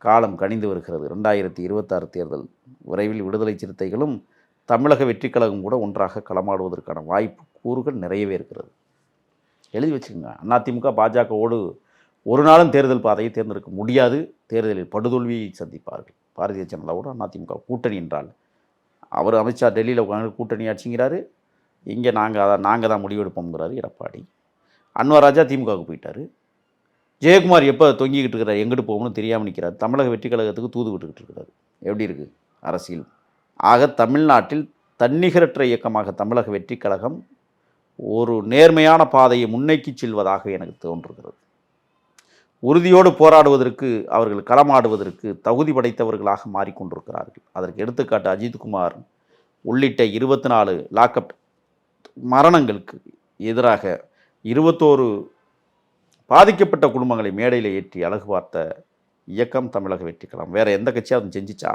காலம் கனிந்து வருகிறது. 2026 தேர்தல் விரைவில் விடுதலை சிறுத்தைகளும் தமிழக வெற்றிக் கழகம் கூட ஒன்றாக களமாடுவதற்கான வாய்ப்பு கூறுகள் நிறையவே இருக்கிறது. எழுதி வச்சுக்கோங்க. அதிமுக பாஜகவோடு ஒரு நாளும் தேர்தல் பாதையை தேர்ந்தெடுக்க முடியாது. தேர்தலில் படுதோல்வியை சந்திப்பார்கள். பாரதிய ஜனதாவோடு அதிமுக கூட்டணி என்றால் அவர் அமித்ஷா டெல்லியில் உட்காந்து கூட்டணி ஆட்சிங்கிறாரு. இங்கே நாங்கள் தான் முடிவெடுப்போம்ங்கிறாரு எடப்பாடி. அன்வர் ராஜா திமுகவுக்கு போயிட்டார். ஜெயக்குமார் எப்போ தொங்கிக்கிட்டு இருக்கிறார், எங்கிட்டு போகணும்னு தெரியாமல் நிற்கிறார். தமிழக வெற்றி கழகத்துக்கு தூது விட்டுக்கிட்டு இருக்கிறார். எப்படி இருக்குது அரசியல்? ஆக தமிழ்நாட்டில் தன்னிகரற்ற இயக்கமாக தமிழக வெற்றி கழகம் ஒரு நேர்மையான பாதையை முன்னோக்கி செல்வதாக எனக்கு தோன்றுகிறது. உறுதியோடு போராடுவதற்கு அவர்கள் களமாடுவதற்கு தகுதி படைத்தவர்களாக மாறிக்கொண்டிருக்கிறார்கள். அதற்கு எடுத்துக்காட்டு அஜித்குமார் உள்ளிட்ட 24 லாக்அப் மரணங்களுக்கு எதிராக 21 பாதிக்கப்பட்ட குடும்பங்களை மேடையில் ஏற்றி அழகு பார்த்த இயக்கம் தமிழக வெற்றி கழகம். வேறு எந்த கட்சியாவது செஞ்சிச்சா?